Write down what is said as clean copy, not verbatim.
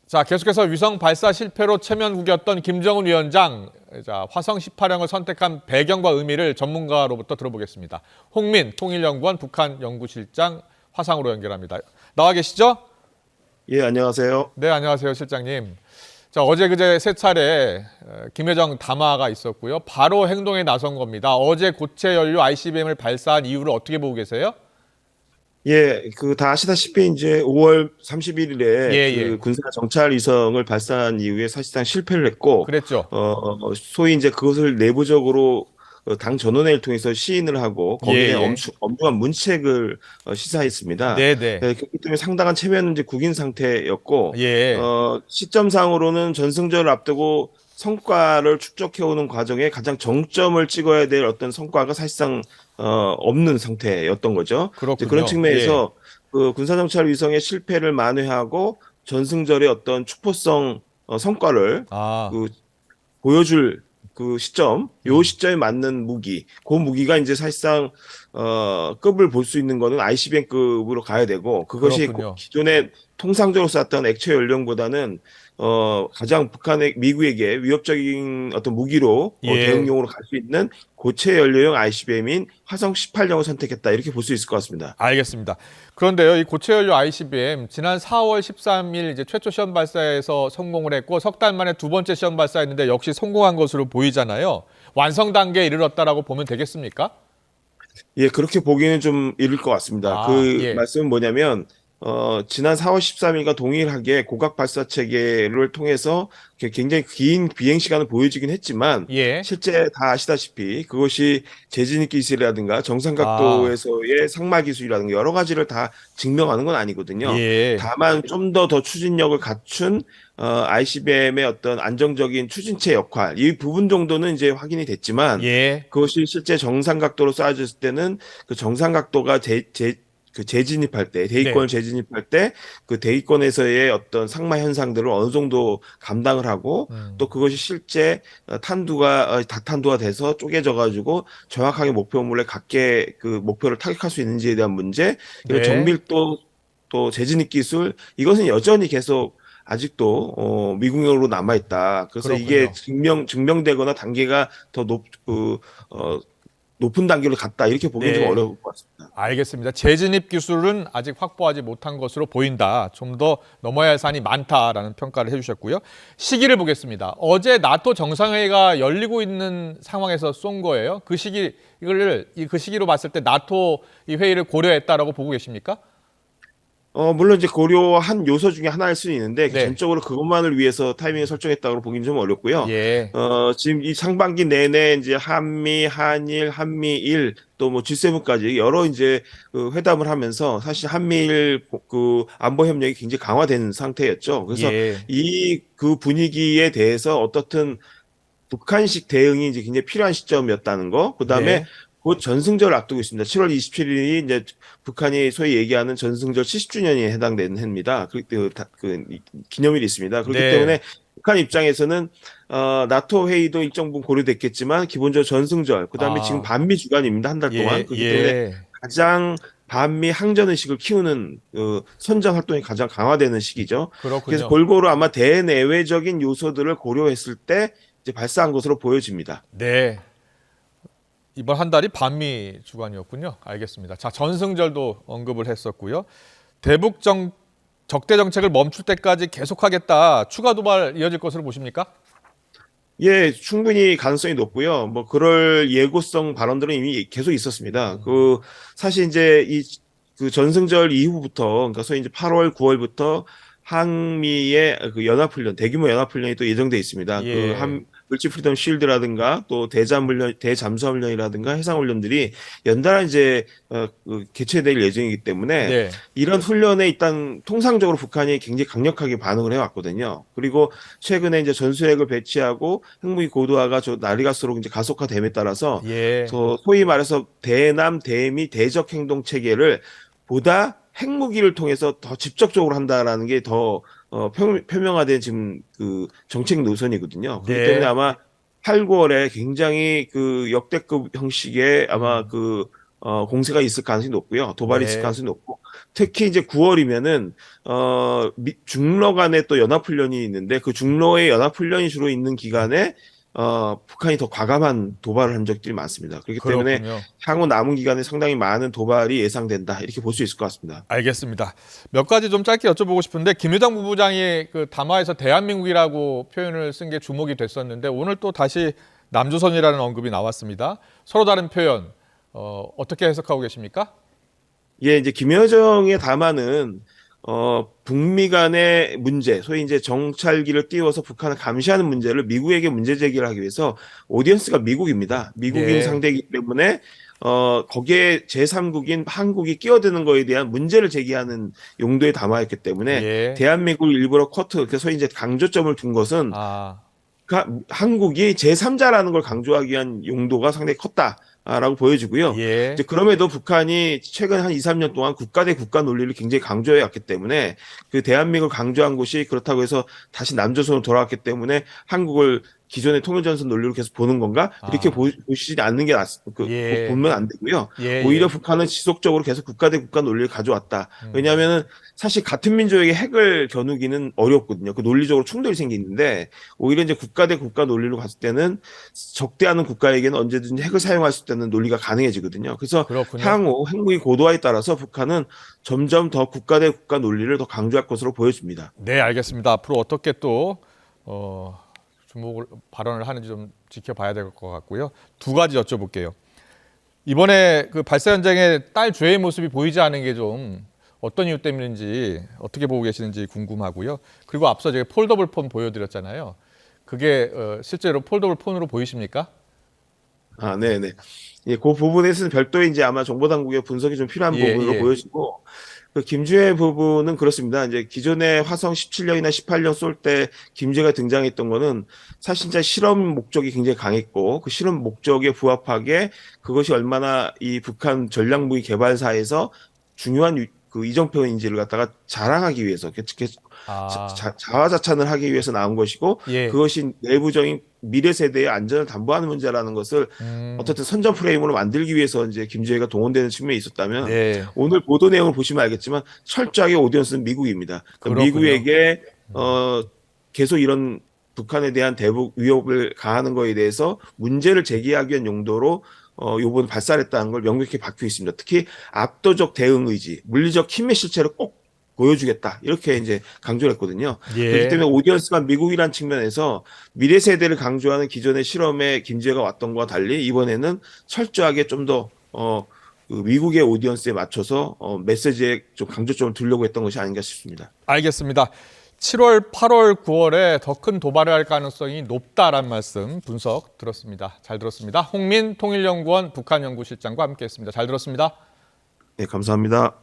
자, 계속해서 위성 발사 실패로 체면국이었던 김정은 위원장, 자, 화성 18형을 선택한 배경과 의미를 전문가로부터 들어보겠습니다. 홍민 통일연구원 북한 연구실장 화상으로 연결합니다. 나와 계시죠? 예, 안녕하세요. 네, 안녕하세요, 실장님. 자, 어제 그제 세 차례 김여정 담화가 있었고요. 바로 행동에 나선 겁니다. 어제 고체 연료 ICBM을 발사한 이유를 어떻게 보고 계세요? 예, 다 아시다시피 이제 5월 예, 30일에 예. 군사 정찰 위성을 발사한 이후에 사실상 실패를 했고, 그랬죠. 소위 이제 그것을 내부적으로 당 전원회의를 통해서 시인을 하고 예, 거기에 예. 엄중한 문책을 시사했습니다. 네, 네. 그렇기 때문에 상당한 체면은 이제 국인 상태였고, 예. 시점상으로는 전승절을 앞두고 성과를 축적해오는 과정에 가장 정점을 찍어야 될 어떤 성과가 사실상 없는 상태였던 거죠. 이제 그런 그렇군요. 예. 측면에서 그 군사정찰 위성의 실패를 만회하고 전승절의 어떤 축포성 성과를 아, 그 보여줄 그 시점, 요 음, 시점에 맞는 무기, 그 무기가 이제 사실상 급을 볼 수 있는 거는 ICBM급으로 가야 되고 그것이 그렇군요. 기존에 통상적으로 쐈던 액체 연료보다는 가장 미국에게 위협적인 어떤 무기로 예. 대응용으로 갈 수 있는 고체 연료용 ICBM인 화성 18형을 선택했다 이렇게 볼 수 있을 것 같습니다. 알겠습니다. 그런데요, 이 고체연료 ICBM 지난 4월 13일 이제 최초 시험 발사에서 성공을 했고 석 달 만에 두 번째 시험 발사했는데 역시 성공한 것으로 보이잖아요. 완성 단계에 이르렀다라고 보면 되겠습니까? 예, 그렇게 보기에는 좀 이를 것 같습니다. 아, 그 예. 말씀은 뭐냐면, 지난 4월 13일과 동일하게 고각 발사 체계를 통해서 굉장히 긴 비행 시간을 보여주긴 했지만, 예. 실제 다 아시다시피 그것이 재진입 기술이라든가 아, 정상각도에서의 상마 기술이라든가 여러 가지를 다 증명하는 건 아니거든요. 예. 다만 좀 더 추진력을 갖춘 ICBM의 어떤 안정적인 추진체 역할, 이 부분 정도는 이제 확인이 됐지만, 예. 그것이 실제 정상 각도로 쏴졌을 때는 그 정상 각도가 그 재진입할 때, 대기권을 네. 재진입할 때 그 대기권에서의 어떤 상마 현상들을 어느 정도 감당을 하고 또 음, 그것이 실제 다탄두가 돼서 쪼개져 가지고 정확하게 목표물에 갖게 그 목표를 타격할 수 있는지에 대한 문제, 그리고 네. 정밀도 또 재진입 기술 이것은 여전히 계속 아직도 미궁으로 남아 있다. 그래서 이게 그렇군요. 증명되거나 단계가 더 높은 단계로 갔다. 이렇게 보기는 좀 네. 어려울 것 같습니다. 알겠습니다. 재진입 기술은 아직 확보하지 못한 것으로 보인다. 좀 더 넘어야 할 산이 많다라는 평가를 해주셨고요. 시기를 보겠습니다. 어제 나토 정상회의가 열리고 있는 상황에서 쏜 거예요. 그 시기로 봤을 때 나토 이 회의를 고려했다라고 보고 계십니까? 물론 이제 고려한 요소 중에 하나일 수는 있는데 네. 전적으로 그것만을 위해서 타이밍을 설정했다고 보기는 좀 어렵고요. 예. 지금 이 상반기 내내 이제 한미, 한일, 한미일 또 뭐 G7까지 여러 이제 그 회담을 하면서 사실 한미일 그 안보 협력이 굉장히 강화된 상태였죠. 그래서 예. 이 그 분위기에 대해서 어떻든 북한식 대응이 이제 굉장히 필요한 시점이었다는 거. 그다음에 네. 곧 전승절을 앞두고 있습니다. 7월 27일이 이제 북한이 소위 얘기하는 전승절 70주년이 해당되는 해입니다. 기념일이 있습니다. 그렇기 네. 때문에 북한 입장에서는 나토 회의도 일정 부분 고려됐겠지만 기본적으로 전승절, 그다음에 지금 아, 반미 주간입니다. 한 달 동안. 예. 그렇기 때문에 예. 가장 반미 항전 의식을 키우는 선전 활동이 가장 강화되는 시기죠. 그래서 그렇군요. 골고루 아마 대내외적인 요소들을 고려했을 때 이제 발사한 것으로 보여집니다. 네. 이번 한 달이 반미 주간이었군요. 알겠습니다. 자, 전승절도 언급을 했었고요. 대북 적대 정책을 멈출 때까지 계속하겠다. 추가 도발 이어질 것으로 보십니까? 예, 충분히 가능성이 높고요. 뭐 그럴 예고성 발언들은 이미 계속 있었습니다. 사실 이제 그 전승절 이후부터 그러니까 소위 이제 8월, 9월부터 한미의 그 연합훈련, 대규모 연합훈련이 또 예정돼 있습니다. 예. 물질 프리덤 쉴드라든가 또 대잠수함훈련이라든가 해상훈련들이 연달아 이제 개최될 예정이기 때문에 네. 이런 훈련에 일단 통상적으로 북한이 굉장히 강력하게 반응을 해왔거든요. 그리고 최근에 이제 전술핵을 배치하고 핵무기 고도화가 날이 갈수록 이제 가속화됨에 따라서 예. 소위 말해서 대남 대미 대적 행동 체계를 보다 핵무기를 통해서 더 직접적으로 한다라는 게 더 표명화된 지금 그 정책 노선이거든요. 그렇기 때문에 네. 아마 8, 9월에 굉장히 그 역대급 형식의 아마 음. 그 공세가 있을 가능성이 높고요. 도발이 있을 네. 가능성이 높고, 특히 이제 9월이면은 중러 간에 또 연합훈련이 있는데, 그 중러의 연합훈련이 주로 있는 기간에 북한이 더 과감한 도발을 한 적들이 많습니다. 그렇기 때문에 그렇군요. 향후 남은 기간에 상당히 많은 도발이 예상된다, 이렇게 볼 수 있을 것 같습니다. 알겠습니다. 몇 가지 좀 짧게 여쭤보고 싶은데 김여정 부부장이 그 담화에서 대한민국이라고 표현을 쓴 게 주목이 됐었는데 오늘 또 다시 남조선이라는 언급이 나왔습니다. 서로 다른 표현 어떻게 해석하고 계십니까? 예, 이제 김여정의 담화는 북미 간의 문제, 소위 이제 정찰기를 띄워서 북한을 감시하는 문제를 미국에게 문제 제기를 하기 위해서 오디언스가 미국입니다. 미국인 예. 상대이기 때문에 거기에 제3국인 한국이 끼어드는 거에 대한 문제를 제기하는 용도의 담화였기 때문에 예. 대한민국을 일부러 쿼트, 소위 이제 강조점을 둔 것은 아, 한국이 제3자라는 걸 강조하기 위한 용도가 상당히 컸다라고 보여지고요. 예. 이제 그럼에도 북한이 최근 한 2, 3년 동안 국가 대 국가 논리를 굉장히 강조해 왔기 때문에 그 대한민국을 강조한 곳이 그렇다고 해서 다시 남조선으로 돌아왔기 때문에 한국을 기존의 통일전선 논리로 계속 보는 건가? 이렇게 아. 보시지 않는 게 예. 보면 안 되고요. 예, 오히려 예. 북한은 지속적으로 계속 국가 대 국가 논리를 가져왔다. 음. 왜냐하면은 사실 같은 민족에게 핵을 겨누기는 어렵거든요. 그 논리적으로 충돌이 생기는데 오히려 이제 국가 대 국가 논리로 갔을 때는 적대하는 국가에게는 언제든지 핵을 사용할 수 있다는 논리가 가능해지거든요. 그래서 그렇군요. 향후 핵무기 고도화에 따라서 북한은 점점 더 국가 대 국가 논리를 더 강조할 것으로 보여집니다. 네, 알겠습니다. 앞으로 어떻게 또 주목을 발언을 하는지 좀 지켜봐야 될 것 같고요. 두 가지 여쭤볼게요. 이번에 그 발사 현장에 딸 주의 모습이 보이지 않은 게 좀 어떤 이유 때문인지 어떻게 보고 계시는지 궁금하고요. 그리고 앞서 제가 폴더블 폰 보여드렸잖아요. 그게 실제로 폴더블 폰으로 보이십니까? 아, 네네. 예, 그 부분에서는 별도의 이제 아마 정보당국의 분석이 좀 필요한 예, 부분으로 예. 보여지고, 그 김주혜 부분은 그렇습니다. 이제 기존에 화성 17년이나 18년 쏠 때 김주혜가 등장했던 거는 사실 진짜 실험 목적이 굉장히 강했고, 그 실험 목적에 부합하게 그것이 얼마나 이 북한 전략무기 개발사에서 중요한 그 이정표인지를 갖다가 자랑하기 위해서, 아, 자화자찬을 하기 위해서 나온 것이고, 예. 그것이 내부적인 미래 세대의 안전을 담보하는 문제라는 것을 어떻든 선전 프레임으로 만들기 위해서 이제 김주혜가 동원되는 측면이 있었다면, 네. 오늘 보도 내용을 보시면 알겠지만 철저하게 오디언스는 미국입니다. 그러니까 그렇군요. 미국에게 계속 이런 북한에 대한 대북 위협을 가하는 거에 대해서 문제를 제기하기 위한 용도로 요번 발사를 했다는 걸 명백히 밝히고 있습니다. 특히 압도적 대응 의지, 물리적 힘의 실체를 꼭 보여주겠다, 이렇게 이제 강조를 했거든요. 예. 그렇기 때문에 오디언스가 미국이란 측면에서 미래 세대를 강조하는 기존의 실험에 김주혜가 왔던 것과 달리 이번에는 철저하게 좀 더 그 미국의 오디언스에 맞춰서 메시지에 좀 강조점을 두려고 했던 것이 아닌가 싶습니다. 알겠습니다. 7월, 8월, 9월에 더 큰 도발을 할 가능성이 높다라는 말씀 분석 들었습니다. 잘 들었습니다. 홍민 통일연구원 북한연구실장과 함께했습니다. 잘 들었습니다. 네, 감사합니다.